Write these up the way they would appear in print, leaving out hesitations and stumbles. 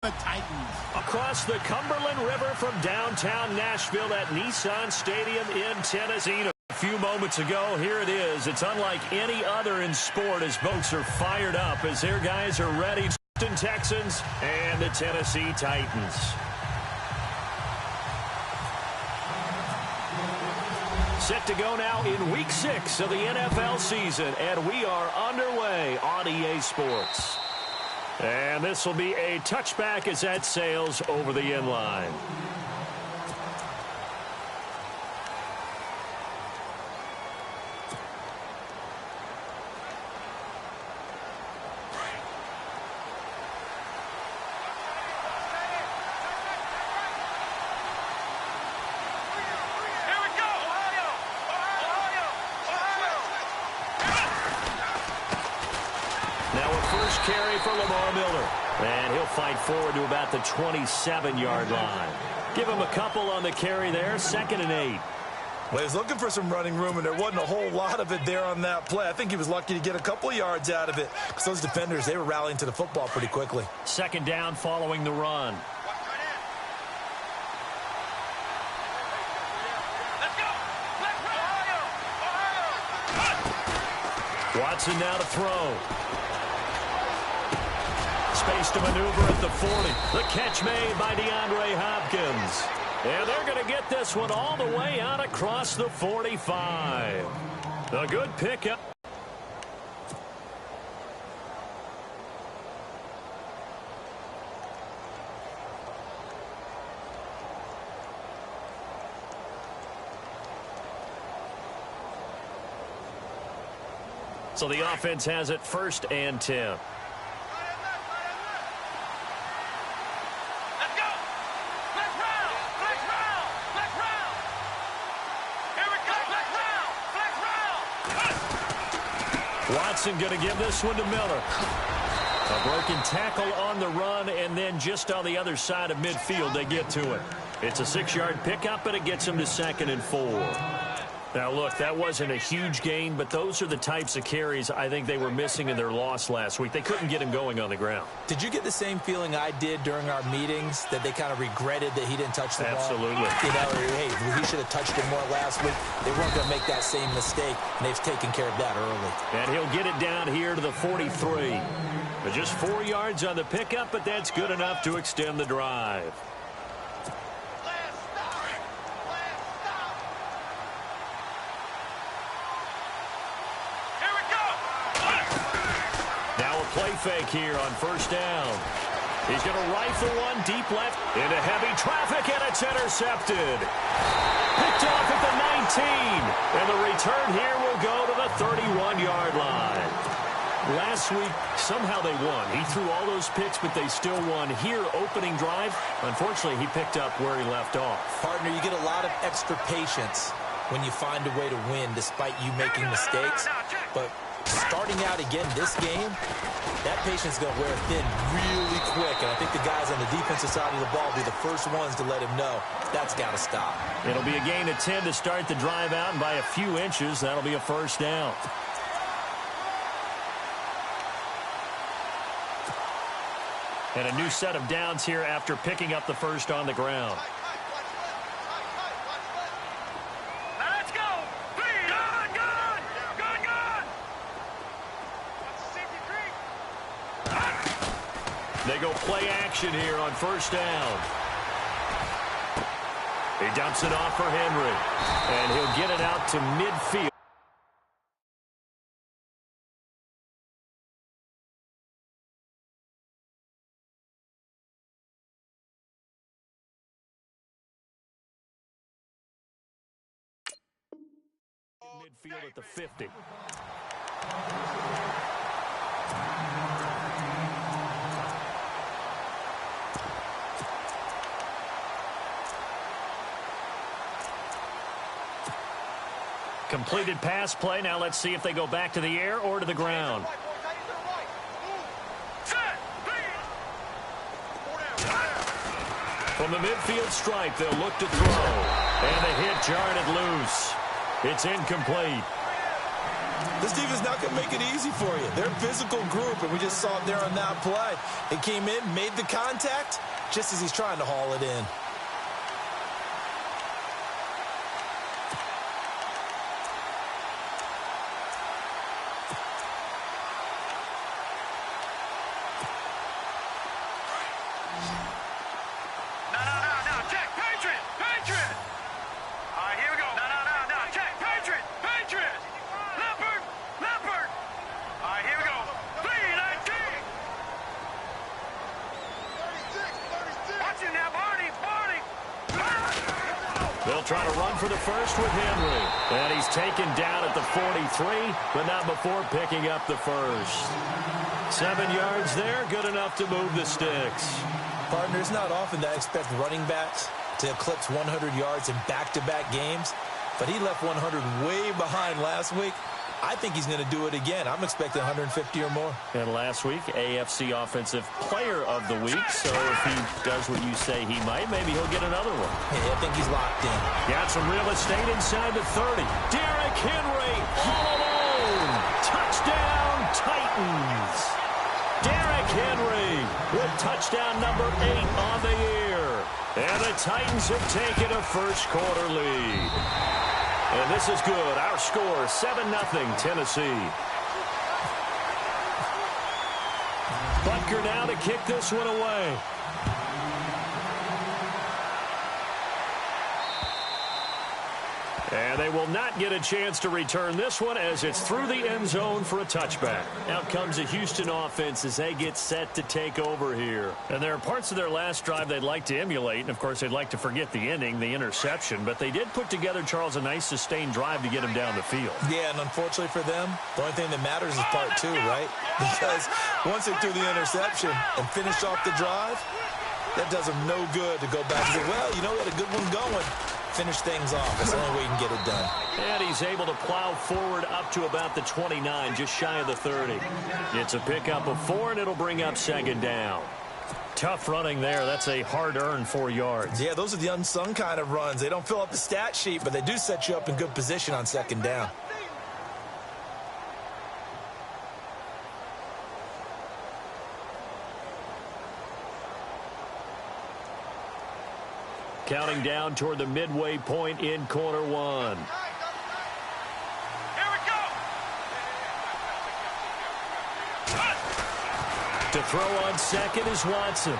The Titans. Across the Cumberland River from downtown Nashville at Nissan Stadium in Tennessee. A few moments ago, here it is. It's unlike any other in sport as boats are fired up as their guys are ready. Houston Texans and the Tennessee Titans. Set to go now in Week 6 of the NFL season, and we are underway on EA Sports. And this will be a touchback as that sails over the end line. Carry for Lamar Miller. And he'll fight forward to about the 27-yard line. Give him a couple on the carry there. 2nd and 8. Well, he was looking for some running room, and there wasn't a whole lot of it there on that play. I think he was lucky to get a couple of yards out of it because those defenders, they were rallying to the football pretty quickly. 2nd down following the run. Watson now to throw. Space to maneuver at the 40. The catch made by DeAndre Hopkins. And they're going to get this one all the way out across the 45. A good pickup. So the offense has it 1st and 10. Watson going to give this one to Miller. A broken tackle on the run, and then just on the other side of midfield they get to it. It's a 6-yard pickup, but it gets him to 2nd and 4. Now, look, that wasn't a huge gain, but those are the types of carries I think they were missing in their loss last week. They couldn't get him going on the ground. Did you get the same feeling I did during our meetings, that they kind of regretted that he didn't touch the ball? Absolutely. You know, hey, he should have touched it more last week. They weren't going to make that same mistake, and they've taken care of that early. And he'll get it down here to the 43. But just 4 yards on the pickup, but that's good enough to extend the drive. Play fake here on 1st down. He's going to rifle one deep left into heavy traffic, and it's intercepted. Picked off at the 19. And the return here will go to the 31-yard line. Last week, somehow they won. He threw all those picks, but they still won. Here, opening drive, unfortunately, he picked up where he left off. Partner, you get a lot of extra patience when you find a way to win despite you making mistakes. But starting out again this game, that patience is going to wear thin really quick, and I think the guys on the defensive side of the ball will be the first ones to let him know that's got to stop. It'll be a gain of 10 to start the drive out, and by a few inches, that'll be a 1st down. And a new set of downs here after picking up the 1st on the ground. They go play action here on 1st down. He dumps it off for Henry. And he'll get it out to midfield. Midfield at the 50. Completed pass play. Now let's see if they go back to the air or to the ground. From the midfield stripe, they'll look to throw. And the hit jarred it loose. It's incomplete. This defense not going to make it easy for you. They're a physical group, and we just saw it there on that play. It came in, made the contact, just as he's trying to haul it in. They'll try to run for the first with Henry. And he's taken down at the 43, but not before picking up the first. 7 yards there, good enough to move the sticks. Partner, it's not often that I expect running backs to eclipse 100 yards in back-to-back games, but he left 100 way behind last week. I think he's going to do it again. I'm expecting 150 or more. And last week, AFC Offensive Player of the Week. So if he does what you say he might, maybe he'll get another one. Yeah, I think he's locked in. Got some real estate inside the 30. Derrick Henry, all alone. Touchdown, Titans. Derrick Henry with touchdown number 8 on the year. And the Titans have taken a first-quarter lead. And this is good. Our score, 7-0 Tennessee. Butker now to kick this one away. And they will not get a chance to return this one as it's through the end zone for a touchback. Out comes the Houston offense as they get set to take over here. And there are parts of their last drive they'd like to emulate. And, of course, they'd like to forget the ending, the interception. But they did put together, Charles, a nice sustained drive to get him down the field. Yeah, and unfortunately for them, the only thing that matters is part 2, right? Because once they threw the interception and finished off the drive, that does them no good to go back and say, well, you know, we had a good one going. Finish things off. That's the only way you can get it done. And he's able to plow forward up to about the 29, just shy of the 30. It's a pickup of 4, and it'll bring up second down. Tough running there. That's a hard-earned 4 yards. Yeah, those are the unsung kind of runs. They don't fill up the stat sheet, but they do set you up in good position on second down. Counting down toward the midway point in quarter 1. Here we go. To throw on second is Watson.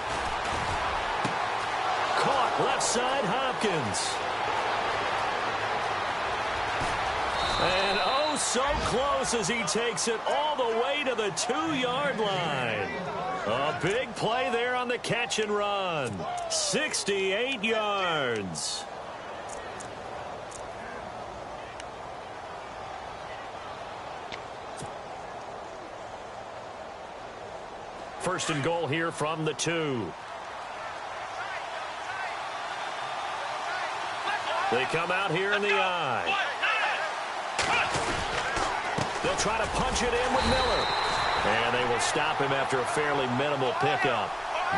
Caught left side, Hopkins. And oh, so close as he takes it all the way to the 2-yard line. A big play there on the catch and run. 68 yards. First and goal here from the 2. They come out here in the I. They'll try to punch it in with Miller. And they will stop him after a fairly minimal pickup.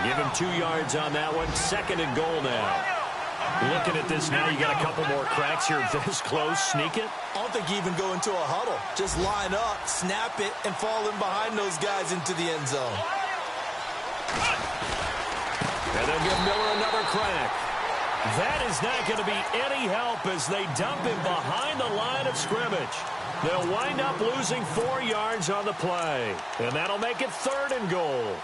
Give him 2 yards on that one. Second and goal now. Looking at this now, you got a couple more cracks here this close. Sneak it. I don't think you even go into a huddle. Just line up, snap it, and fall in behind those guys into the end zone. And they'll give Miller another crack. That is not going to be any help as they dump him behind the line of scrimmage. They'll wind up losing 4 yards on the play. And that'll make it third and goal.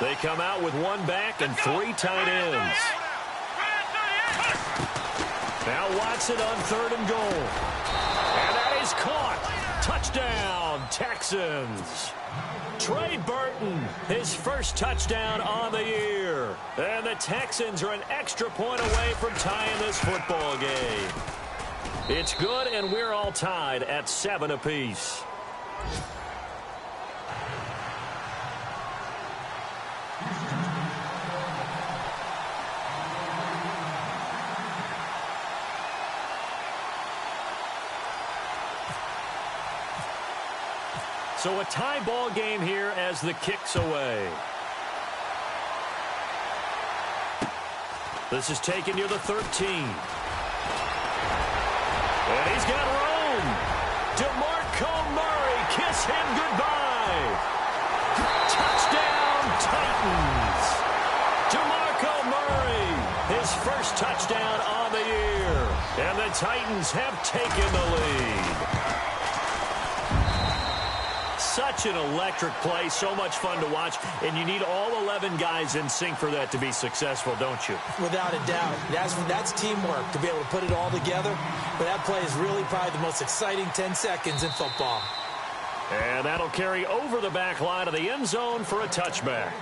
They come out with 1 back and 3 tight ends. Now Watson on third and goal. And that is caught. Touchdown, Texans. Trey Burton, his first touchdown on the year. And the Texans are an extra point away from tying this football game. It's good, and we're all tied at 7 apiece. So a tie ball game here as the kick's away. This is taken near the 13. And he's got room. DeMarco Murray, kiss him goodbye. Touchdown, Titans. DeMarco Murray, his first touchdown on the year. And the Titans have taken the lead. Such an electric play, so much fun to watch, and you need all 11 guys in sync for that to be successful, don't you? Without a doubt. That's teamwork, to be able to put it all together. But that play is really probably the most exciting 10 seconds in football. And that'll carry over the back line of the end zone for a touchback.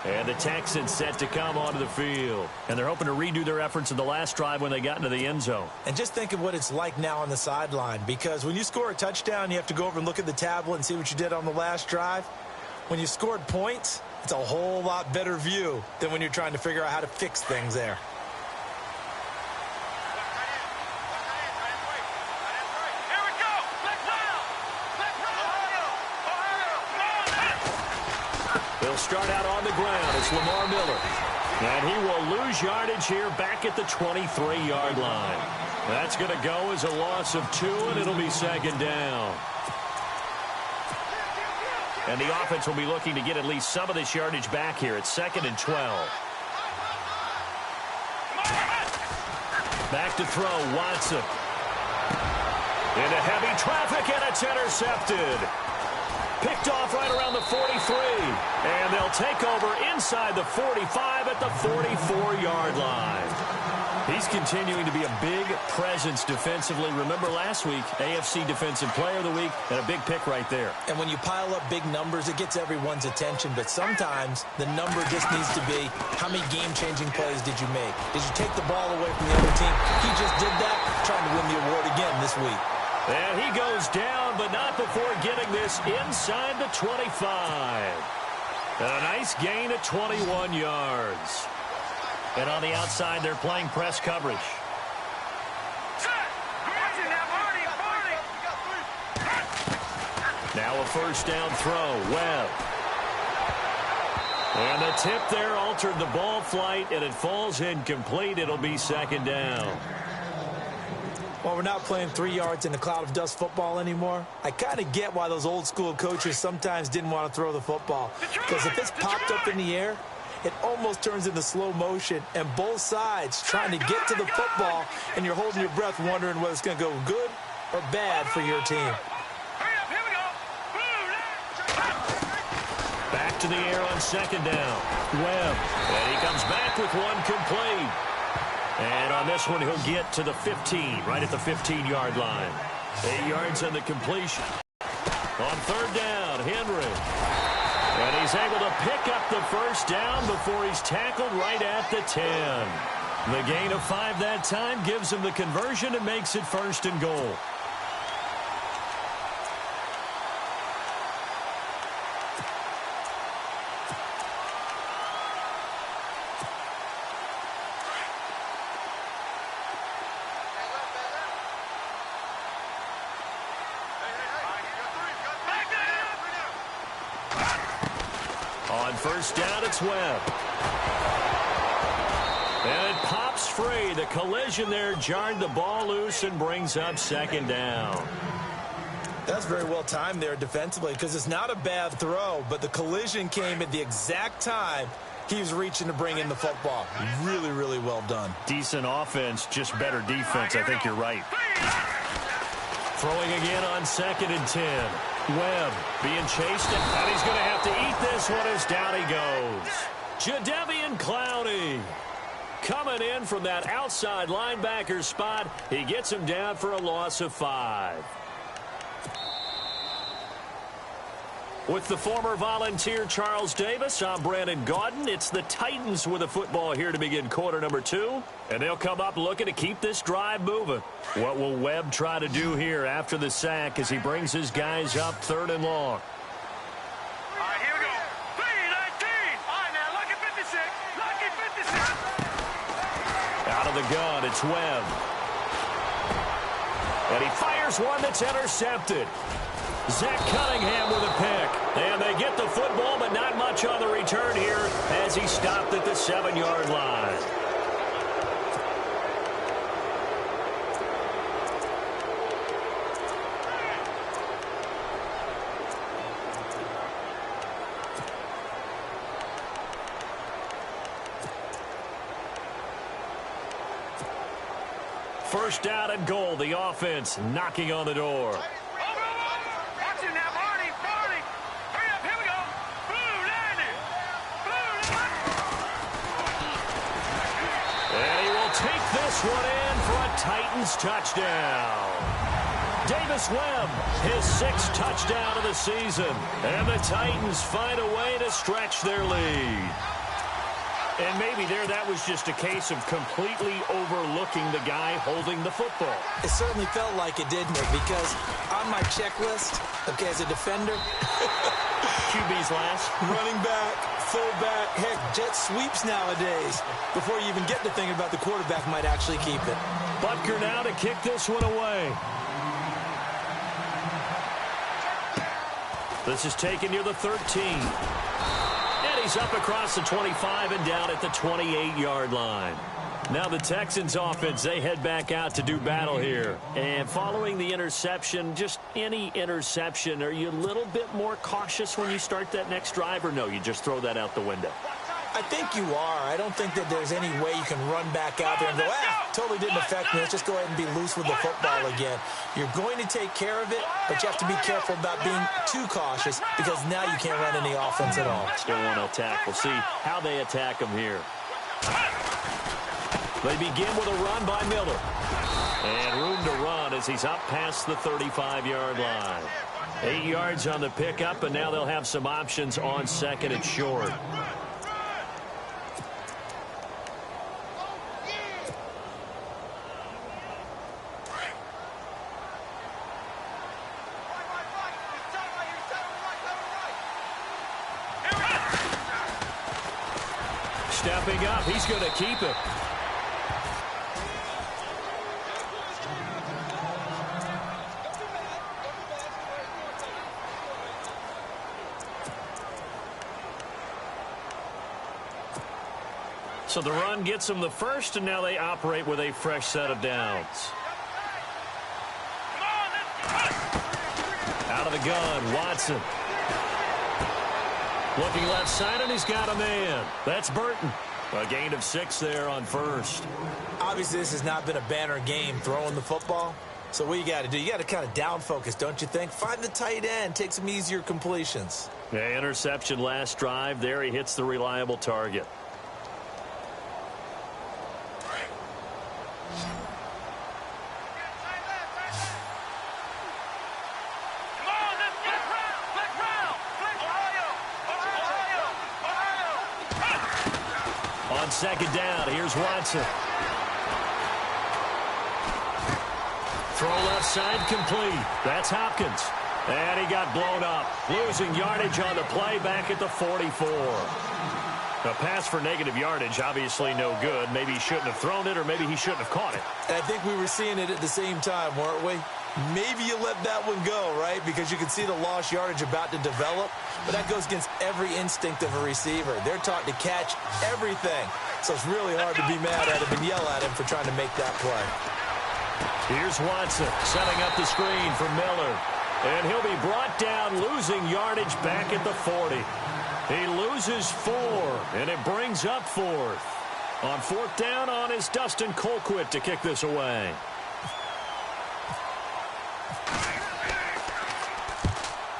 And the Texans set to come onto the field. And they're hoping to redo their efforts in the last drive when they got into the end zone. And just think of what it's like now on the sideline. Because when you score a touchdown, you have to go over and look at the tablet and see what you did on the last drive. When you scored points, it's a whole lot better view than when you're trying to figure out how to fix things there. They'll start out on the ground. It's Lamar Miller. And he will lose yardage here back at the 23-yard line. That's going to go as a loss of 2, and it'll be second down. And the offense will be looking to get at least some of this yardage back here. It's 2nd and 12. Back to throw, Watson. Into heavy traffic, and it's intercepted. Picked off right around the 43. And they'll take over inside the 45 at the 44-yard line. He's continuing to be a big presence defensively. Remember last week, AFC Defensive Player of the Week, and a big pick right there. And when you pile up big numbers, it gets everyone's attention. But sometimes the number just needs to be, how many game-changing plays did you make? Did you take the ball away from the other team? He just did that, trying to win the award again this week. And he goes down, but not before getting this inside the 25. And a nice gain at 21 yards. And on the outside, they're playing press coverage. Now a first down throw. Webb. And the tip there altered the ball flight, and it falls incomplete. It'll be second down. Well, we're not playing 3 yards in a cloud of dust football anymore. I kind of get why those old school coaches sometimes didn't want to throw the football. Because if it's popped up in the air, it almost turns into slow motion, and both sides trying to get to the football, and you're holding your breath wondering whether it's going to go good or bad for your team. Back to the air on second down. Webb. And he comes back with one complete. And on this one, he'll get to the 15, right at the 15-yard line. 8 yards on the completion. On third down, Henry. And he's able to pick up the first down before he's tackled right at the 10. The gain of 5 that time gives him the conversion and makes it 1st and goal. On first down, it's Webb. And it pops free. The collision there jarred the ball loose and brings up second down. That's very well timed there defensively, because it's not a bad throw, but the collision came at the exact time he was reaching to bring in the football. Really, really well done. Decent offense, just better defense. I think you're right. Throwing again on 2nd and 10. Webb being chased, and he's going to have to eat this one as down he goes. Jadeveon Clowney coming in from that outside linebacker spot. He gets him down for a loss of 5. With the former Volunteer Charles Davis, I'm Brandon Gaudin. It's the Titans with the football here to begin quarter number 2. And they'll come up looking to keep this drive moving. What will Webb try to do here after the sack as he brings his guys up 3rd and long? All right, here we go. 3-19. All right, now, lucky 56. Lucky 56. Out of the gun, it's Webb. And he fires one that's intercepted. Zach Cunningham with a pick. And they get the football, but not much on the return here as he stopped at the 7-yard line. First down and goal. The offense knocking on the door. Watch him now, Barney. Barney. Hurry up. Here we go. Blue landing. Blue landing. And he will take this one in for a Titans touchdown. Davis Webb, his 6th touchdown of the season. And the Titans find a way to stretch their lead. And maybe that was just a case of completely overlooking the guy holding the football. It certainly felt like it did, Nick, because on my checklist, okay, as a defender, QB's last. running back, fullback, heck, jet sweeps nowadays. Before you even get to thinking about the quarterback might actually keep it. Butker now to kick this one away. This is taken near the 13. He's up across the 25 and down at the 28-yard line. Now the Texans offense, they head back out to do battle here. And following the interception, just any interception, are you a little bit more cautious when you start that next drive, or no, you just throw that out the window? I think you are. I don't think that there's any way you can run back out there and go, totally didn't affect me. Let's just go ahead and be loose with the football again. You're going to take care of it, but you have to be careful about being too cautious because now you can't run any offense at all. Still want to attack. We'll see how they attack him here. They begin with a run by Miller. And room to run as he's up past the 35-yard line. 8 yards on the pickup, and now they'll have some options on 2nd and short. Stepping up, he's going to keep it. So the run gets them the first, and now they operate with a fresh set of downs. Out of the gun, Watson. Looking left side, and he's got a man. That's Burton. A gain of 6 there on first. Obviously, this has not been a banner game throwing the football. So what you got to do, you got to kind of down focus, don't you think? Find the tight end, take some easier completions. Yeah, interception last drive. There he hits the reliable target. On 2nd down, here's Watson. Throw left side complete. That's Hopkins. And he got blown up. Losing yardage on the play back at the 44. A pass for negative yardage, obviously no good. Maybe he shouldn't have thrown it, or maybe he shouldn't have caught it. And I think we were seeing it at the same time, weren't we? Maybe you let that one go, right? Because you can see the lost yardage about to develop. But that goes against every instinct of a receiver. They're taught to catch everything. So it's really hard to be mad at him and yell at him for trying to make that play. Here's Watson setting up the screen for Miller. And he'll be brought down, losing yardage back at the 40. He loses 4, and it brings up 4th. On 4th down on is Dustin Colquitt to kick this away.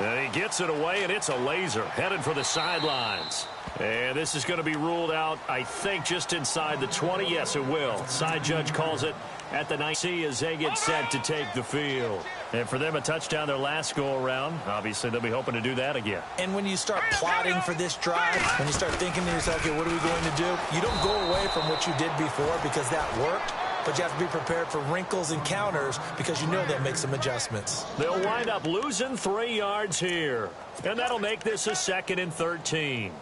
And he gets it away, and it's a laser headed for the sidelines. And this is going to be ruled out, I think, just inside the 20. Yes, it will. Side judge calls it at the 19 as they get set to take the field. And for them, a touchdown their last go-around. Obviously, they'll be hoping to do that again. And when you start plotting for this drive, when you start thinking to yourself, okay, what are we going to do? You don't go away from what you did before because that worked. But you have to be prepared for wrinkles and counters because you know they'll make some adjustments. They'll wind up losing 3 yards here. And that'll make this a 2nd and 13.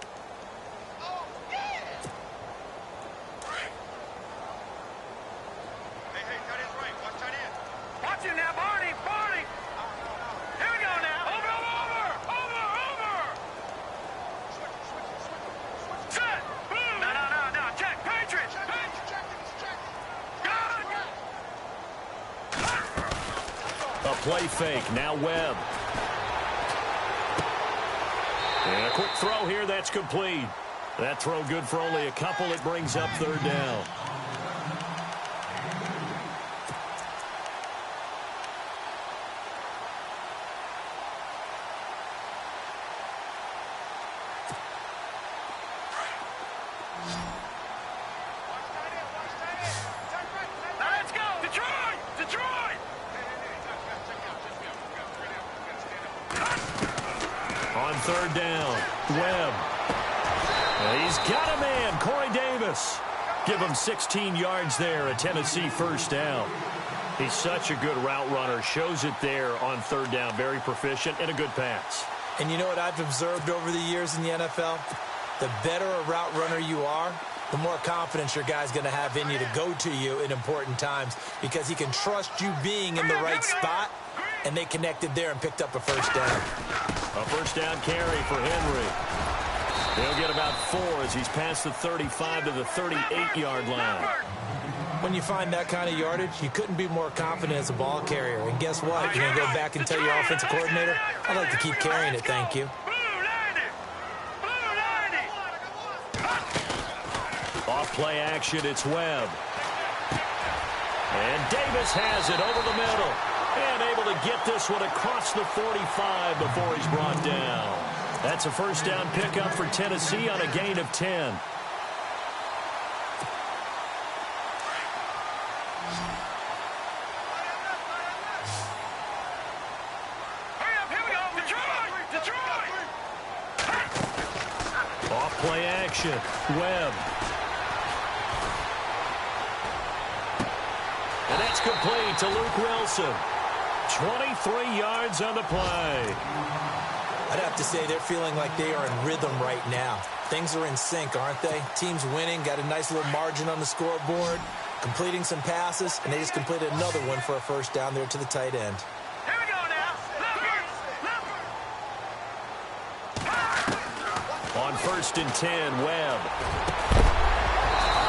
Watch him now, Barney. Barney. Here we go now. A play fake. Now Webb. And a quick throw here. That's complete. That throw good for only a couple. It brings up third down. Let's go! Detroit! Detroit! On third down, Webb. He's got a man, Corey Davis. Give him 16 yards there, a Tennessee first down. He's such a good route runner. Shows it there on third down. Very proficient and a good pass. And you know what I've observed over the years in the NFL? The better a route runner you are, the more confidence your guy's going to have in you to go to you in important times because he can trust you being in the right spot, and they connected there and picked up a first down. A first down carry for Henry. He'll get about 4 as he's past the 35 to the 38-yard line. When you find that kind of yardage, you couldn't be more confident as a ball carrier. And guess what? You're going to go back and tell your offensive coordinator, I'd like to keep carrying it, thank you. Off play action, it's Webb. And Davis has it over the middle. And able to get this one across the 45 before he's brought down. That's a first down pickup for Tennessee on a gain of 10. Hurry up, here we go! Detroit! Detroit! Off play action, Webb. And that's complete to Luke Wilson. 23 yards on the play. I'd have to say they're feeling like they are in rhythm right now. Things are in sync, aren't they? Team's winning, got a nice little margin on the scoreboard, completing some passes, and they just completed another one for a first down there to the tight end. Here we go now! On first and 10, Webb.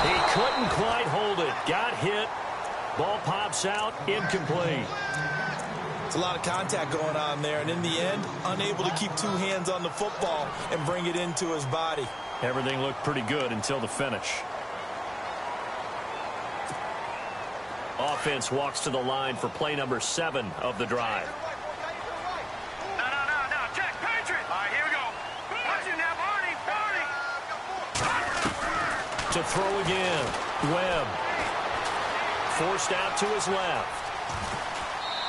He couldn't quite hold it. Got hit. Ball pops out, incomplete. It's a lot of contact going on there, and in the end, unable to keep 2 hands on the football and bring it into his body. Everything looked pretty good until the finish. Offense walks to the line for play number 7 of the drive. No, check, Patriot! All right, here we go. Watch it now, Barney! To throw again, Webb. Forced out to his left.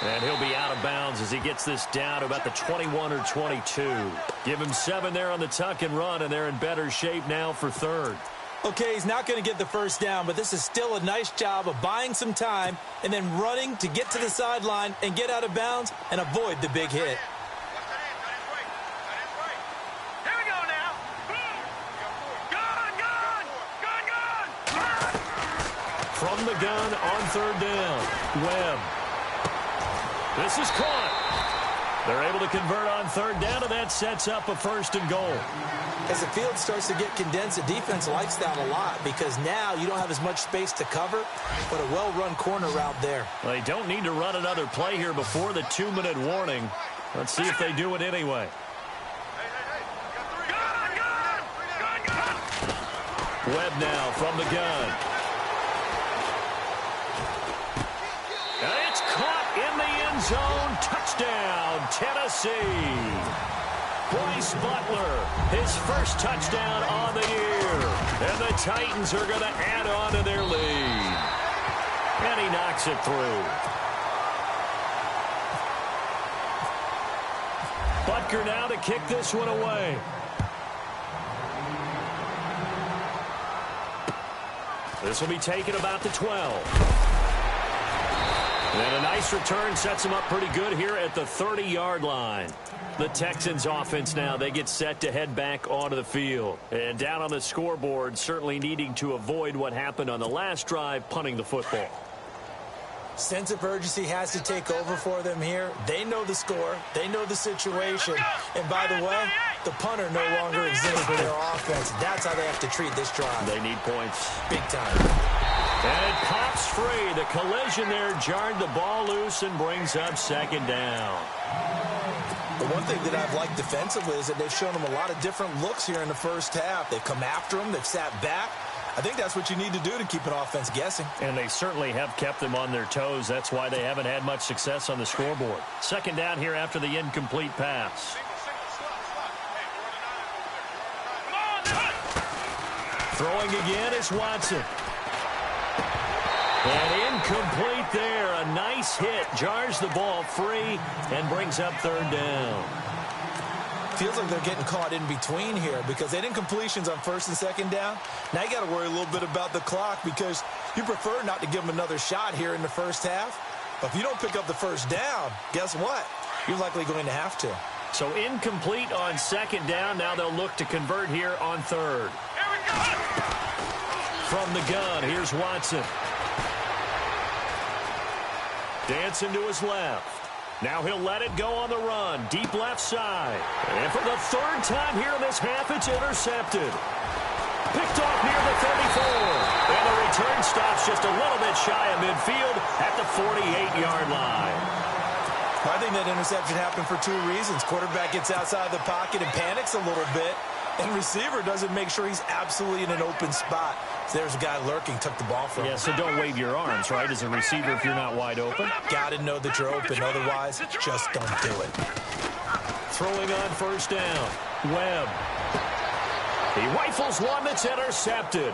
And he'll be out of bounds as he gets this down to about the 21 or 22. Give him 7 there on the tuck and run, and they're in better shape now for third. Okay, he's not going to get the first down, but this is still a nice job of buying some time and then running to get to the sideline and get out of bounds and avoid the big hit. Here we go now! Gun! From the gun on third down, Webb. This is caught. They're able to convert on third down, and that sets up a first and goal. As the field starts to get condensed, the defense likes that a lot because now you don't have as much space to cover, but a well-run corner route there. They don't need to run another play here before the 2-minute warning. Let's see if they do it anyway. Webb now from the gun. And it's caught in the end zone. Touchdown, Tennessee. Bryce Butler, his first touchdown on the year. And the Titans are going to add on to their lead. And he knocks it through. Butker now to kick this one away. This will be taken about the 12. And a nice return sets him up pretty good here at the 30-yard line. The Texans offense now, they get set to head back onto the field. And down on the scoreboard, certainly needing to avoid what happened on the last drive, punting the football. Sense of urgency has to take over for them here. They know the score. They know the situation. And by the way, the punter no longer exists for their offense. That's how they have to treat this drive. They need points. Big time. And it pops free. The collision there jarred the ball loose and brings up second down. The one thing that I've liked defensively is that they've shown them a lot of different looks here in the first half. They've come after them. They've sat back. I think that's what you need to do to keep an offense guessing. And they certainly have kept them on their toes. That's why they haven't had much success on the scoreboard. Second down here after the incomplete pass. Throwing again is Watson. And incomplete there. A nice hit. Jars the ball free and brings up third down. Feels like they're getting caught in between here because they didn't completions on first and second down. Now you got to worry a little bit about the clock because you prefer not to give them another shot here in the first half. But if you don't pick up the first down, guess what? You're likely going to have to. So incomplete on second down. Now they'll look to convert here on third. Here we go. From the gun, here's Watson. Dancing to his left. Now he'll let it go on the run. Deep left side. And for the third time here in this half, it's intercepted. Picked off near the 34. And the return stops just a little bit shy of midfield at the 48-yard line. I think that interception happened for two reasons. Quarterback gets outside the pocket and panics a little bit. And receiver doesn't make sure he's absolutely in an open spot. So there's a guy lurking, took the ball from him. Yeah, so don't wave your arms, right, as a receiver if you're not wide open. Got to know that you're open. Otherwise, just don't do it. Throwing on first down. Webb. He rifles one that's intercepted.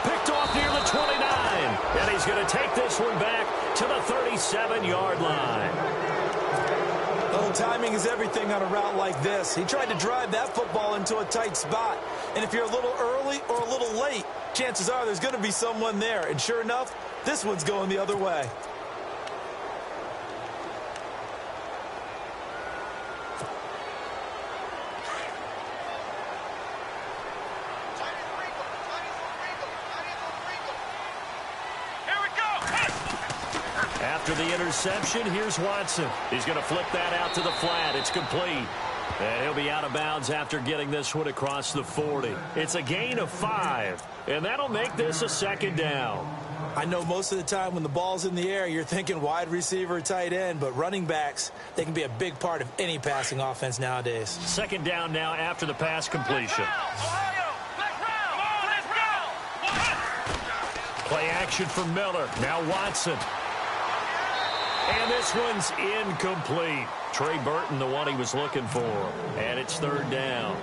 Picked off near the 29. And he's going to take this one back to the 37-yard line. Well, timing is everything on a route like this. He tried to drive that football into a tight spot. And if you're a little early or a little late, chances are there's going to be someone there. And sure enough, this one's going the other way. After the interception, here's Watson. He's going to flip that out to the flat. It's complete. And he'll be out of bounds after getting this one across the 40. It's a gain of 5, and that'll make this a second down. I know most of the time when the ball's in the air, you're thinking wide receiver, tight end, but running backs, they can be a big part of any passing offense nowadays. Second down now after the pass completion. Play action for Miller. Now Watson. And this one's incomplete. Trey Burton, the one he was looking for. And it's third down.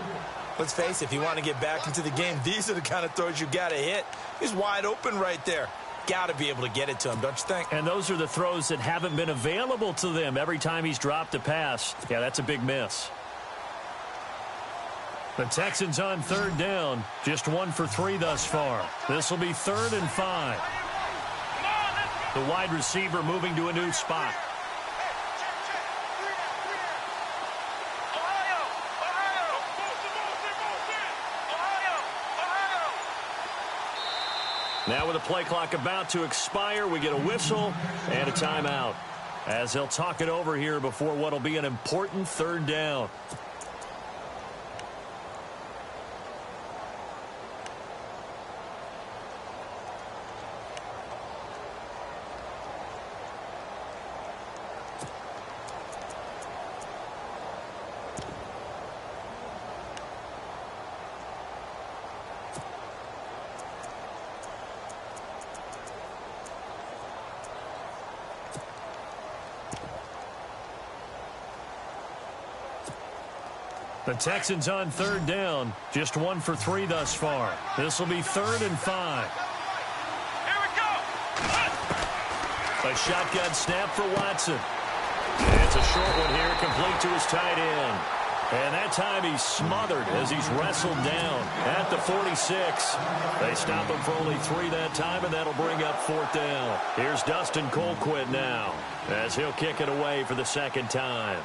Let's face it, if you want to get back into the game, these are the kind of throws you got to hit. He's wide open right there. Got to be able to get it to him, don't you think? And those are the throws that haven't been available to them every time he's dropped a pass. Yeah, that's a big miss. The Texans on third down. Just 1 for 3 thus far. This will be 3rd and 5. The wide receiver moving to a new spot. Now with the play clock about to expire, we get a whistle and a timeout as they'll talk it over here before what will be an important third down. The Texans on third down. Just 1 for 3 thus far. This will be 3rd and 5. Here we go. A shotgun snap for Watson. It's a short one here, complete to his tight end. And that time he's smothered as he's wrestled down at the 46. They stop him for only 3 that time, and that'll bring up 4th down. Here's Dustin Colquitt now as he'll kick it away for the second time.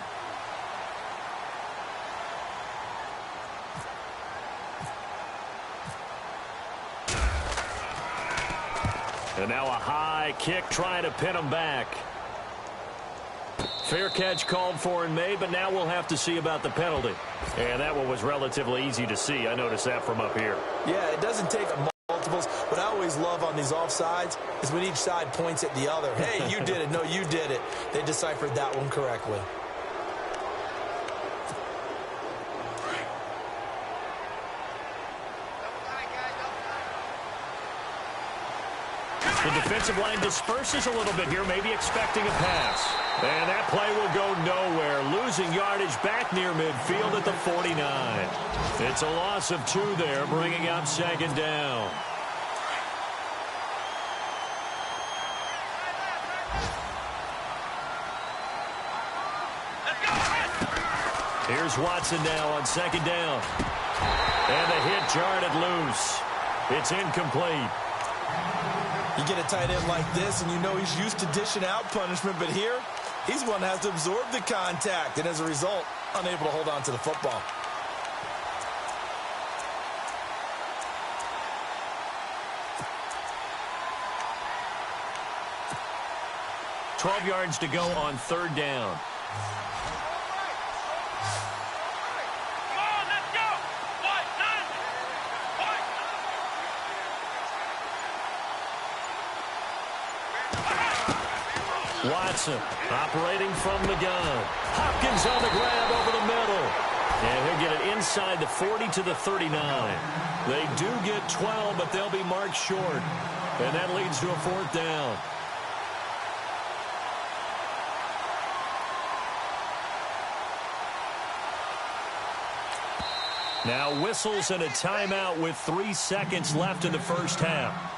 And now a high kick trying to pin him back. Fair catch called for and made, but now we'll have to see about the penalty. And that one was relatively easy to see. I noticed that from up here. Yeah, it doesn't take a multiples. What I always love on these offsides is when each side points at the other. Hey, you did it. No, you did it. They deciphered that one correctly. The defensive line disperses a little bit here, maybe expecting a pass. And that play will go nowhere, losing yardage back near midfield at the 49. It's a loss of 2 there, bringing up second down. Here's Watson now on second down. And the hit jarred it loose. It's incomplete. You get a tight end like this, and you know he's used to dishing out punishment, but here, he's one that has to absorb the contact, and as a result, unable to hold on to the football. $12 yards to go on third down. Watson operating from the gun. Hopkins on the grab over the middle. And he'll get it inside the 40 to the 39. They do get 12, but they'll be marked short. And that leads to a fourth down. Now whistles and a timeout with 3 seconds left in the first half.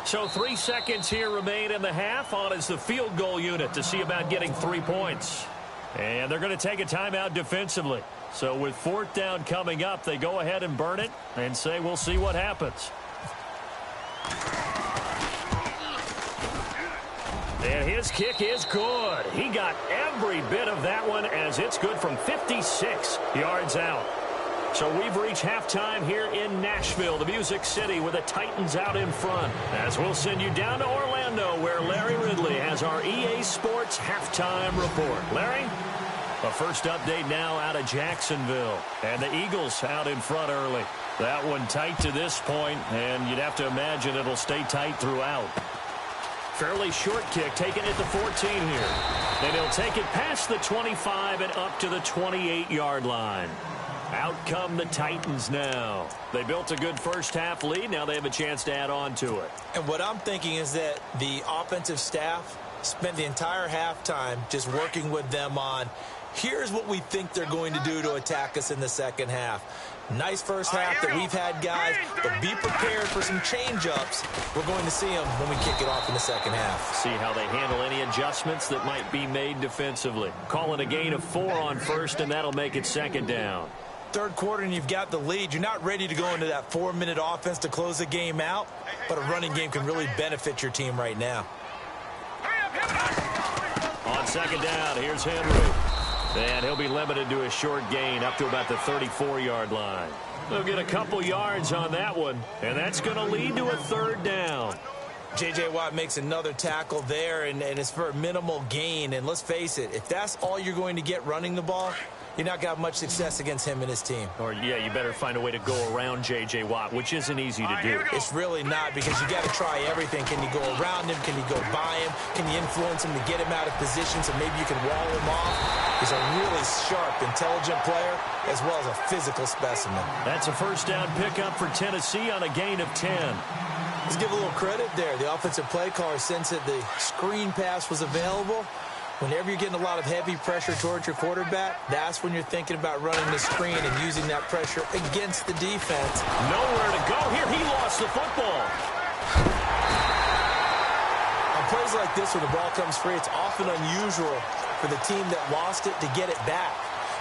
So 3 seconds here remain in the half. On is the field goal unit to see about getting 3 points. And they're going to take a timeout defensively. So with fourth down coming up, they go ahead and burn it and say we'll see what happens. And his kick is good. He got every bit of that one as it's good from 56 yards out. So we've reached halftime here in Nashville, the Music City, with the Titans out in front. As we'll send you down to Orlando, where Larry Ridley has our EA Sports halftime report. Larry, a first update now out of Jacksonville. And the Eagles out in front early. That one tight to this point, and you'd have to imagine it'll stay tight throughout. Fairly short kick, taken at the 14 here. And he'll take it past the 25 and up to the 28-yard line. Out come the Titans now. They built a good first-half lead. Now they have a chance to add on to it. And what I'm thinking is that the offensive staff spent the entire halftime just working with them on, here's what we think they're going to do to attack us in the second half. Nice first half that we've had, guys, but be prepared for some change-ups. We're going to see them when we kick it off in the second half. See how they handle any adjustments that might be made defensively. Call it a gain of 4 on first, and that'll make it second down. Third quarter and you've got the lead. You're not ready to go into that 4-minute offense to close the game out, but a running game can really benefit your team right now. On second down, here's Henry. And he'll be limited to a short gain up to about the 34-yard line. They'll get a couple yards on that one, and that's going to lead to a third down. J.J. Watt makes another tackle there, and it's for a minimal gain. And let's face it, if that's all you're going to get running the ball, you're not going to have much success against him and his team. Or, yeah, you better find a way to go around J.J. Watt, which isn't easy to do. It's really not, because you got to try everything. Can you go around him? Can you go by him? Can you influence him to get him out of position so maybe you can wall him off? He's a really sharp, intelligent player, as well as a physical specimen. That's a first down pickup for Tennessee on a gain of 10. Let's give a little credit there. The offensive play caller sensed that the screen pass was available. Whenever you're getting a lot of heavy pressure towards your quarterback, that's when you're thinking about running the screen and using that pressure against the defense. Nowhere to go here. He lost the football. On plays like this, when the ball comes free, it's often unusual for the team that lost it to get it back,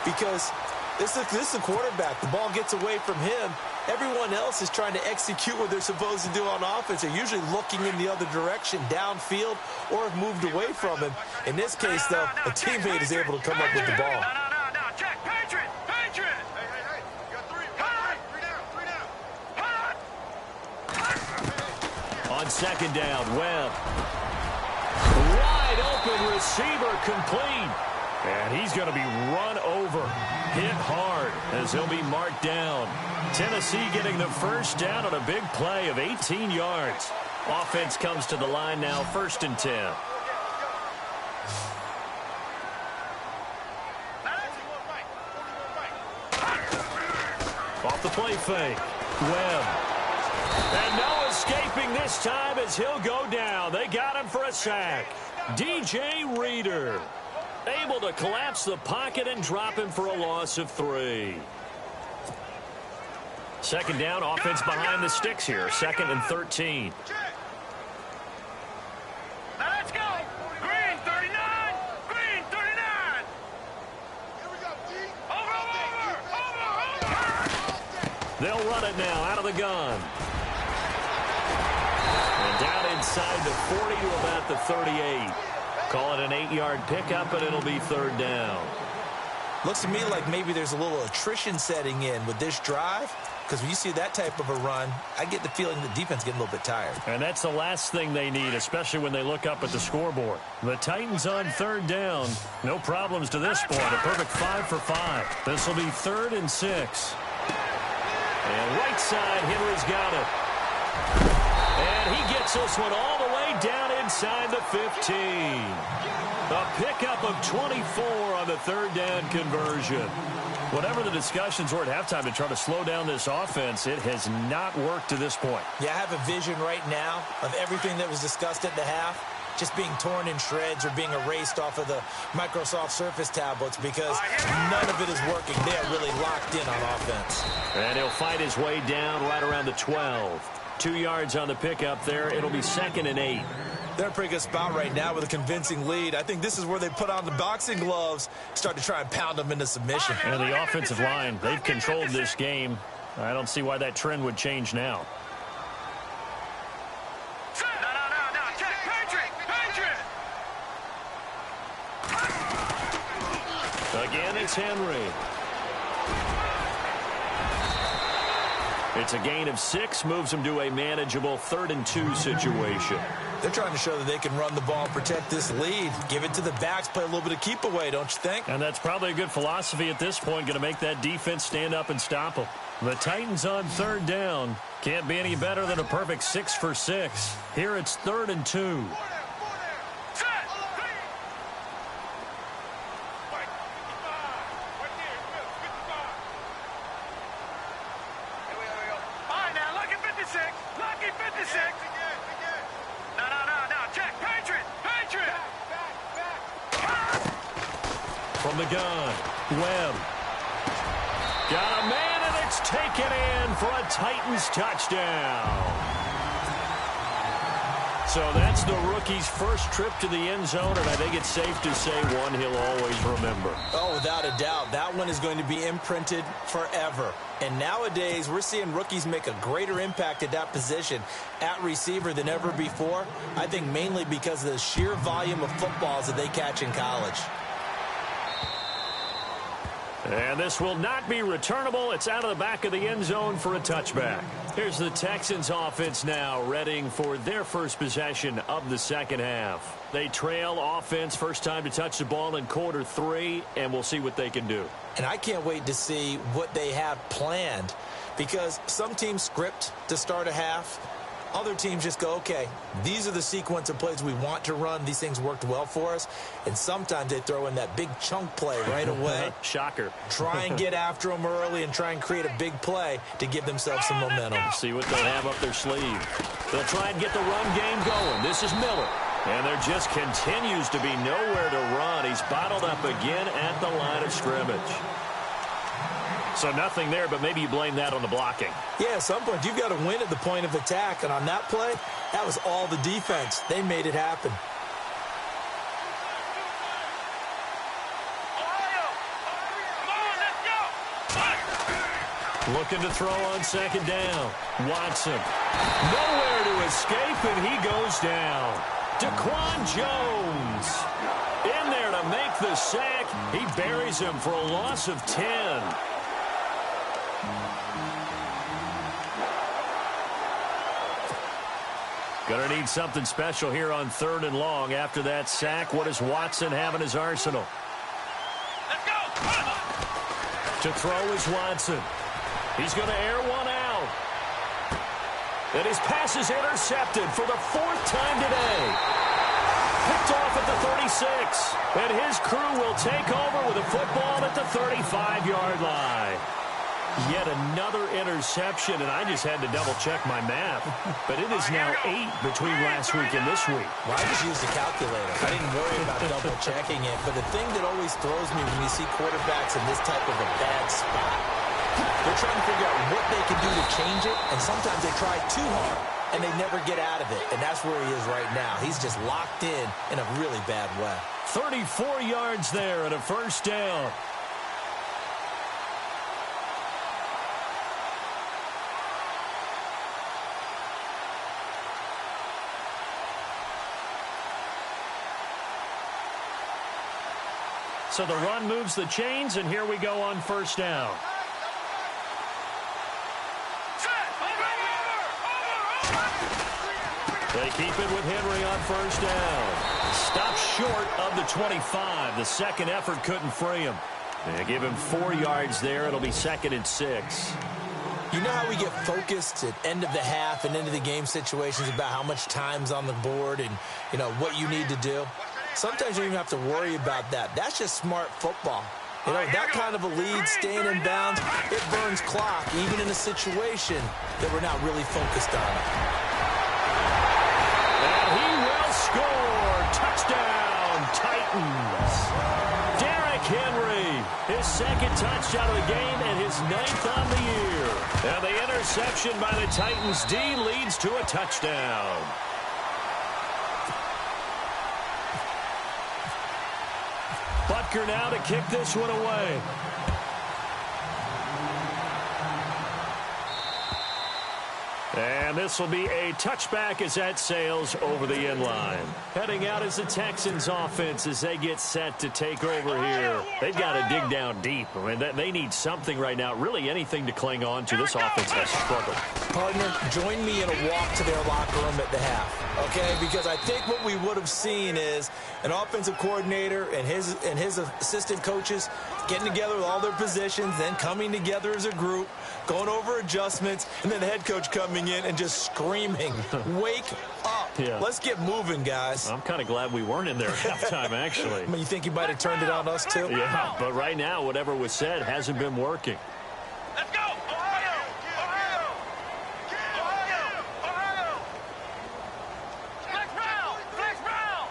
because this is the quarterback. The ball gets away from him. Everyone else is trying to execute what they're supposed to do on offense. They're usually looking in the other direction, downfield, or have moved away from him. In this case, though, a teammate is able to come up with the ball. No, check, Patriot! Hey, you got three down. On second down, Webb. Wide open receiver complete. And he's going to be run over, hit hard, as he'll be marked down. Tennessee getting the first down on a big play of 18 yards. Offense comes to the line now, 1st and 10. Off the play fake. Webb. And no escaping this time as he'll go down. They got him for a sack. DJ Reader able to collapse the pocket and drop him for a loss of 3. 2nd down, offense behind the sticks here. 2nd and 13. Now let's go. Green 39. Green 39. Here we go, D. Over. They'll run it now out of the gun. And down inside the 40 to about the 38. Call it an 8-yard pickup, and it'll be 3rd down. Looks to me like maybe there's a little attrition setting in with this drive, because when you see that type of a run, I get the feeling the defense getting a little bit tired. And that's the last thing they need, especially when they look up at the scoreboard. The Titans on 3rd down. No problems to this point. A perfect 5 for 5. This will be 3rd and 6. And right side, Henry's got it. And he gets this one all the way down inside the 15. A pickup of 24 on the 3rd down conversion. Whatever the discussions were at halftime to try to slow down this offense, it has not worked to this point. Yeah, I have a vision right now of everything that was discussed at the half just being torn in shreds or being erased off of the Microsoft Surface tablets because none of it is working. They are really locked in on offense. And he'll fight his way down right around the 12. 2 yards on the pickup there. It'll be 2nd and 8. They're in a pretty good spot right now with a convincing lead. I think this is where they put on the boxing gloves, start to try and pound them into submission. And the offensive line, they've controlled this game. I don't see why that trend would change now. No. Check. Patriot. Again, it's Henry. It's a gain of 6, moves them to a manageable 3rd and 2 situation. They're trying to show that they can run the ball and protect this lead. Give it to the backs, play a little bit of keep away, don't you think? And that's probably a good philosophy at this point, going to make that defense stand up and stop them. The Titans on 3rd down. Can't be any better than a perfect 6 for 6. Here it's 3rd and 2. From the gun, Webb. Got a man, and it's taken in for a Titans touchdown. So that's the rookie's first trip to the end zone, and I think it's safe to say one he'll always remember. Oh, without a doubt. That one is going to be imprinted forever. And nowadays, we're seeing rookies make a greater impact at that position at receiver than ever before. I think mainly because of the sheer volume of footballs that they catch in college. And this will not be returnable. It's out of the back of the end zone for a touchback. Here's the Texans offense now, readying for their first possession of the 2nd half. They trail offense, first time to touch the ball in quarter 3, and we'll see what they can do. And I can't wait to see what they have planned, because some teams script to start a half. Other teams just go, okay, these are the sequence of plays we want to run. These things worked well for us. And sometimes they throw in that big chunk play right away. Shocker. Try and get after them early and try and create a big play to give themselves some momentum. See what they have up their sleeve. They'll try and get the run game going. This is Miller. And there just continues to be nowhere to run. He's bottled up again at the line of scrimmage. So nothing there, but maybe you blame that on the blocking. Yeah, at some point, you've got to win at the point of attack. And on that play, that was all the defense. They made it happen. Looking to throw on 2nd down. Watson. Nowhere to escape, and he goes down. Daquan Jones in there to make the sack. He buries him for a loss of 10. Gonna need something special here on 3rd and long. After that sack, what does Watson have in his arsenal? To throw is Watson. He's going to air one out. And his pass is intercepted for the 4th time today. Picked off at the 36. And his crew will take over with a football at the 35-yard line. Yet another interception, and I just had to double-check my math. But it is now 8 between last week and this week. Well, I just used a calculator. I didn't worry about double-checking it. But the thing that always throws me when you see quarterbacks in this type of a bad spot, they're trying to figure out what they can do to change it, and sometimes they try too hard, and they never get out of it. And that's where he is right now. He's just locked in a really bad way. 34 yards there and a first down. So the run moves the chains, and here we go on first down. They keep it with Henry on first down. Stopped short of the 25. The second effort couldn't free him. They give him 4 yards there. It'll be 2nd and 6. You know how we get focused at end of the half and end of the game situations about how much time's on the board and, you know, what you need to do? Sometimes you don't even have to worry about that. That's just smart football. You know, that kind of a lead, staying in bounds, it burns clock, even in a situation that we're not really focused on. And he will score. Touchdown, Titans. Derrick Henry, his 2nd touchdown of the game and his 9th on the year. And the interception by the Titans D leads to a touchdown. Butker now to kick this one away. And this will be a touchback as that sails over the end line. Heading out is the Texans offense as they get set to take over here. They've got to dig down deep. I mean, they need something right now, really anything to cling on to. This offense has struggled. Partner, join me in a walk to their locker room at the half, okay? Because I think what we would have seen is an offensive coordinator and his assistant coaches getting together with all their positions, then coming together as a group, going over adjustments, and then the head coach coming in and just screaming, wake up. Yeah. Let's get moving, guys. I'm kind of glad we weren't in there at halftime, actually. I mean, you think he might have turned it on us, too? Yeah, but right now, whatever was said hasn't been working. Let's go! Ohio! Ohio! Ohio! Ohio! Flex Brown! Flex Brown!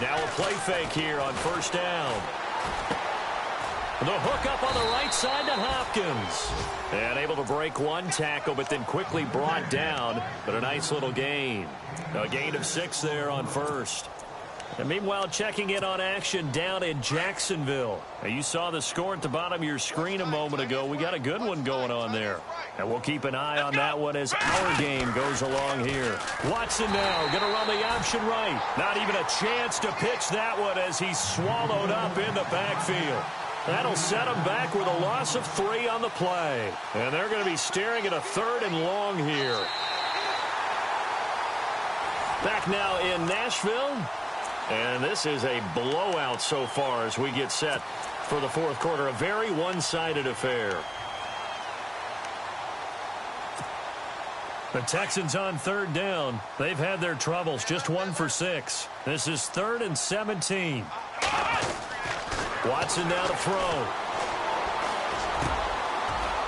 Now a play fake here on first down. The hook up on the right side to Hopkins. And able to break one tackle, but then quickly brought down. But a nice little gain. A gain of 6 there on first. And meanwhile, checking in on action down in Jacksonville. Now, you saw the score at the bottom of your screen a moment ago. We got a good one going on there. And we'll keep an eye on that one as our game goes along here. Watson now going to run the option right. Not even a chance to pitch that one as he's swallowed up in the backfield. That'll set him back with a loss of 3 on the play. And they're going to be staring at a 3rd and long here. Back now in Nashville. And this is a blowout so far as we get set for the 4th quarter. A very one-sided affair. The Texans on 3rd down. They've had their troubles. Just 1 for 6. This is 3rd and 17. Watson now to throw.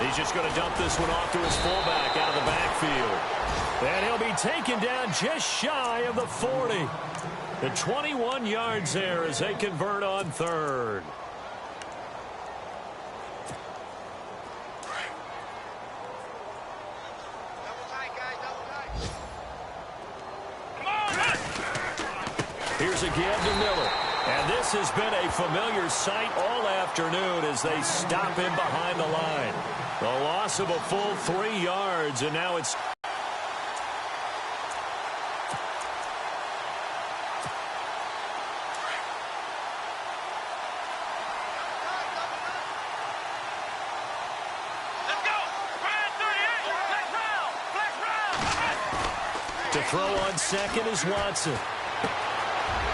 He's just going to dump this one off to his fullback out of the backfield. And he'll be taken down just shy of the 40. The 21 yards there as they convert on 3rd. Here's again to Miller. And this has been a familiar sight all afternoon as they stop him behind the line. The loss of a full 3 yards, and now it's... To throw on 2nd is Watson.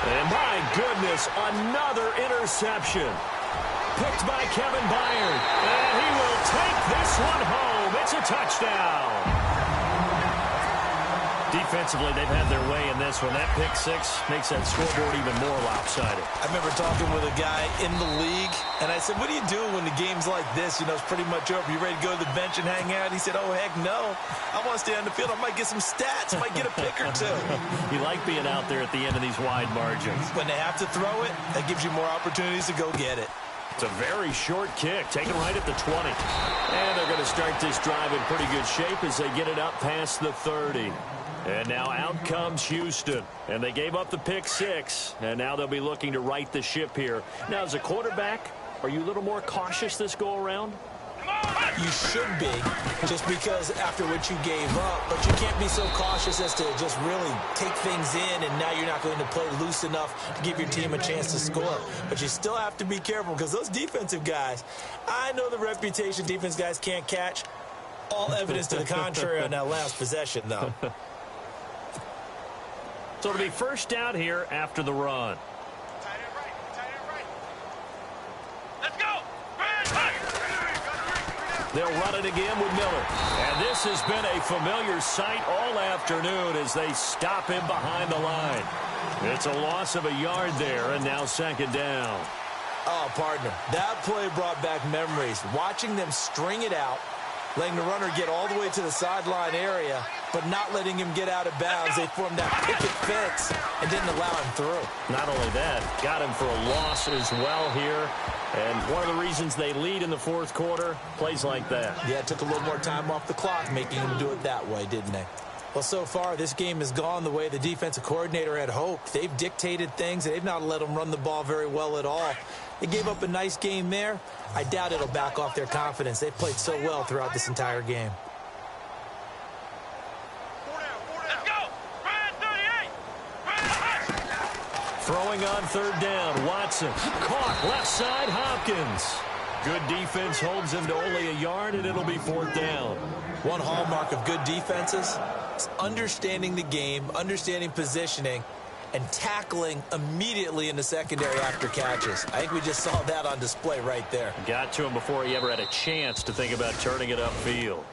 And my goodness, another interception. Picked by Kevin Byard. And he will take this one home. It's a touchdown. Defensively, they've had their way in this one. That pick six makes that scoreboard even more lopsided. I remember talking with a guy in the league, and I said, what do you do when the game's like this? You know, it's pretty much over. You ready to go to the bench and hang out? He said, oh, heck no. I want to stay on the field. I might get some stats. I might get a pick or two. You like being out there at the end of these wide margins. When they have to throw it, that gives you more opportunities to go get it. It's a very short kick, taken right at the 20. And they're going to start this drive in pretty good shape as they get it up past the 30. And now out comes Houston. And they gave up the pick six. And now they'll be looking to right the ship here. Now, as a quarterback, are you a little more cautious this go-around? You should be, just because after what you gave up. But you can't be so cautious as to just really take things in, and now you're not going to play loose enough to give your team a chance to score. But you still have to be careful, because those defensive guys, I know the reputation defense guys can't catch. All evidence to the contrary on that last possession, though. So it'll be first down here after the run. Tight end right. Let's go. They'll run it again with Miller. And this has been a familiar sight all afternoon as they stop him behind the line. It's a loss of a yard there, and now second down. Oh, partner, that play brought back memories. Watching them string it out, letting the runner get all the way to the sideline area, but not letting him get out of bounds. They formed that picket fence and didn't allow him through. Not only that, got him for a loss as well here. And one of the reasons they lead in the fourth quarter, plays like that. Yeah, it took a little more time off the clock, making him do it that way, didn't they? Well, so far, this game has gone the way the defensive coordinator had hoped. They've dictated things, and they've not let them run the ball very well at all. They gave up a nice game there. I doubt it'll back off their confidence. They've played so well throughout this entire game. Let's go. Brad 38. Throwing on third down, Watson. Caught left side, Hopkins. Good defense holds him to only a yard, and it'll be fourth down. One hallmark of good defenses is understanding the game, understanding positioning, and tackling immediately in the secondary after catches. I think we just saw that on display right there. Got to him before he ever had a chance to think about turning it upfield.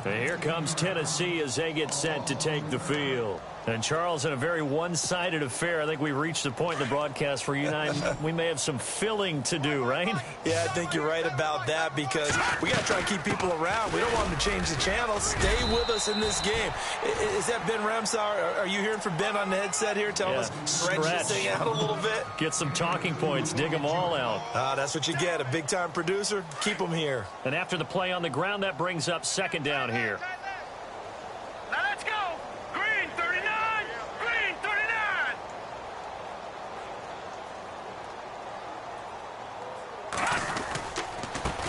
And here comes Tennessee as they get set to take the field. And, Charles, in a very one-sided affair, I think we reached the point in the broadcast where you and I, we may have some filling to do, right? Yeah, I think you're right about that, because we got to try to keep people around. We don't want them to change the channel. Stay with us in this game. Is that Ben Ramsauer? Are you hearing from Ben on the headset here telling us stretch this thing out a little bit? Get some talking points. Dig them all out. That's what you get. A big-time producer. Keep them here. And after the play on the ground, that brings up second down here. Now let's go. Green 39. Green 39.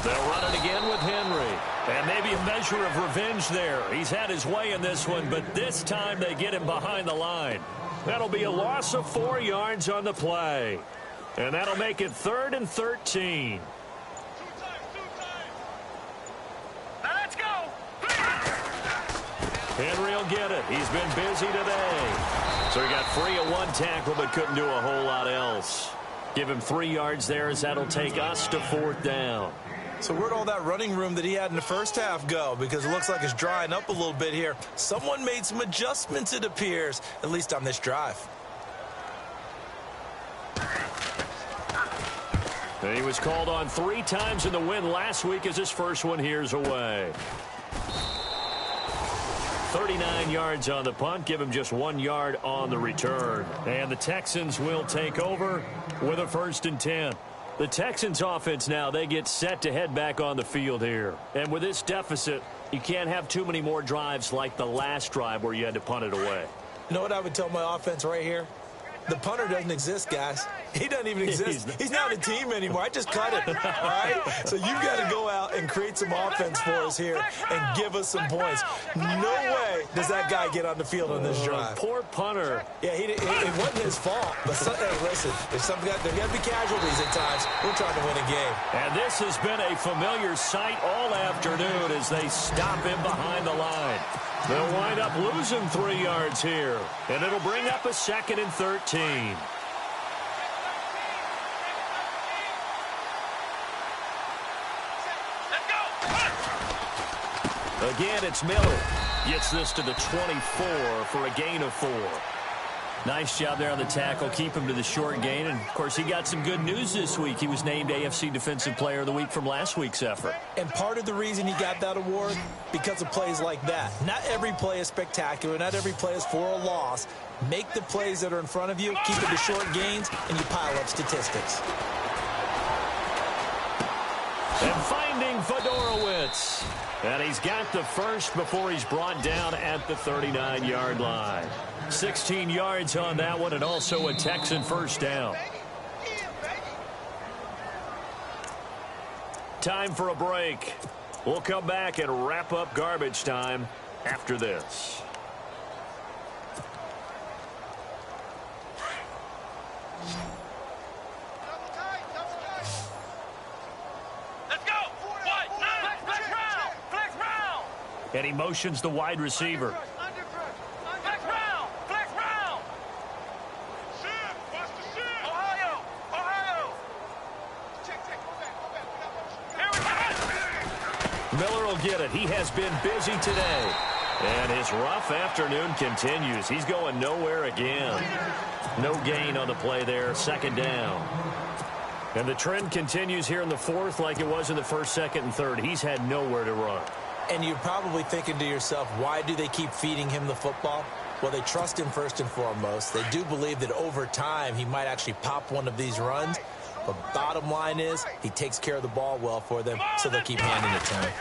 They'll run it again with Henry. And maybe a measure of revenge there. He's had his way in this one, but this time they get him behind the line. That'll be a loss of 4 yards on the play. And that'll make it 3rd and 13. Now let's go. Henry will get it. He's been busy today. So he got free of one tackle but couldn't do a whole lot else. Give him 3 yards there as that'll take us to fourth down. So where'd all that running room that he had in the first half go? Because it looks like it's drying up a little bit here. Someone made some adjustments, it appears, at least on this drive. And he was called on 3 times in the win last week as his first one here's away. 39 yards on the punt. Give him just 1 yard on the return. And the Texans will take over with a 1st and 10. The Texans offense now, they get set to head back on the field here. And with this deficit, you can't have too many more drives like the last drive where you had to punt it away. You know what I would tell my offense right here? The punter doesn't exist, guys. He doesn't even exist. He's not a team anymore. I just cut him, all right? So you've got to go out and create some offense for us here and give us some points. No way way does that guy get on the field on this drive. Poor punter. Yeah, it wasn't his fault. But hey, listen, there's got to be casualties at times. We're trying to win a game. And this has been a familiar sight all afternoon as they stop him behind the line. They'll wind up losing 3 yards here, and it'll bring up a 2nd and 13. Again, it's Miller. Gets this to the 24 for a gain of 4. Nice job there on the tackle. Keep him to the short gain. And, of course, he got some good news this week. He was named AFC Defensive Player of the Week from last week's effort. And part of the reason he got that award, because of plays like that. Not every play is spectacular. Not every play is for a loss. Make the plays that are in front of you, keep it to short gains, and you pile up statistics. And finding Fedorowicz. And he's got the first before he's brought down at the 39-yard line. 16 yards on that one, and also a Texan first down. Time for a break. We'll come back and wrap up garbage time after this. And he motions the wide receiver. Flex round! Flex round! Ohio! Ohio! Miller will get it. He has been busy today. And his rough afternoon continues. He's going nowhere again. No gain on the play there. 2nd down. And the trend continues here in the 4th like it was in the 1st, 2nd, and 3rd. He's had nowhere to run. And you're probably thinking to yourself, why do they keep feeding him the football? Well, they trust him first and foremost. They do believe that over time he might actually pop one of these runs. But bottom line is he takes care of the ball well for them, so they'll keep handing it to him.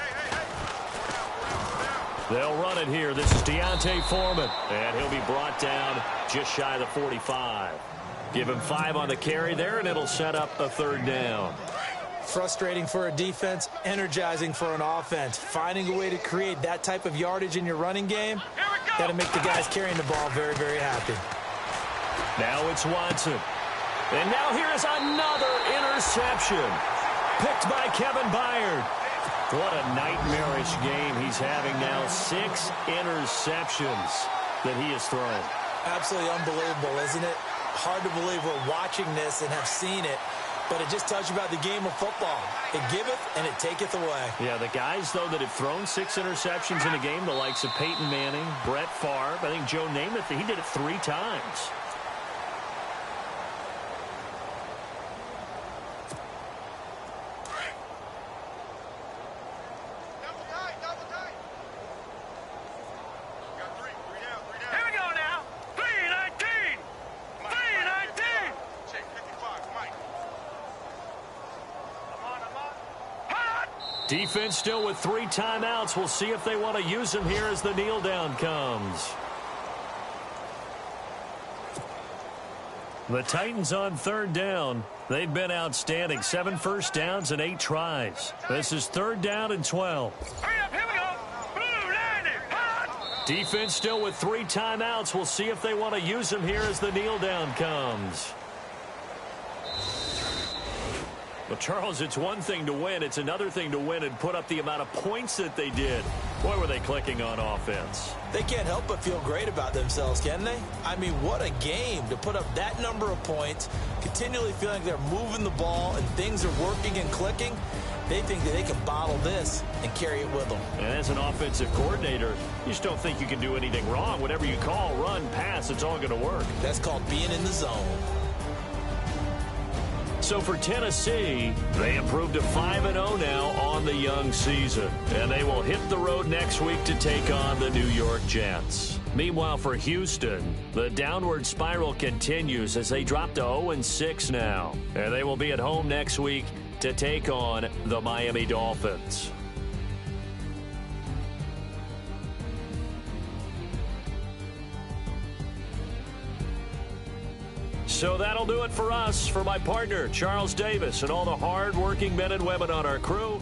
They'll run it here. This is Deontay Foreman. And he'll be brought down just shy of the 45. Give him 5 on the carry there, and it'll set up a 3rd down. Frustrating for a defense, energizing for an offense. Finding a way to create that type of yardage in your running game, that'll make the guys carrying the ball very, very happy. Now it's Watson. And now here is another interception. Picked by Kevin Byard. What a nightmarish game he's having now. 6 interceptions that he has thrown. Absolutely unbelievable, isn't it? Hard to believe we're watching this and have seen it. But it just tells you about the game of football. It giveth and it taketh away. Yeah, the guys, though, that have thrown 6 interceptions in a game, the likes of Peyton Manning, Brett Favre, I think Joe Namath, he did it 3 times. Defense still with 3 timeouts. We'll see if they want to use them here as the kneel down comes. The Titans on 3rd down. They've been outstanding. 7 first downs and 8 tries. This is 3rd down and 12. Hurry up, here we go. Blue, 90, hot. Defense still with 3 timeouts. We'll see if they want to use them here as the kneel down comes. Well, Charles, it's one thing to win. It's another thing to win and put up the amount of points that they did. Boy, were they clicking on offense. They can't help but feel great about themselves, can they? I mean, what a game to put up that number of points, continually feeling like they're moving the ball and things are working and clicking. They think that they can bottle this and carry it with them. And as an offensive coordinator, you just don't think you can do anything wrong. Whatever you call, run, pass, it's all going to work. That's called being in the zone. So for Tennessee, they improved to 5-0 now on the young season. And they will hit the road next week to take on the New York Jets. Meanwhile, for Houston, the downward spiral continues as they drop to 0-6 now. And they will be at home next week to take on the Miami Dolphins. So that'll do it for us. For my partner, Charles Davis, and all the hard-working men and women on our crew,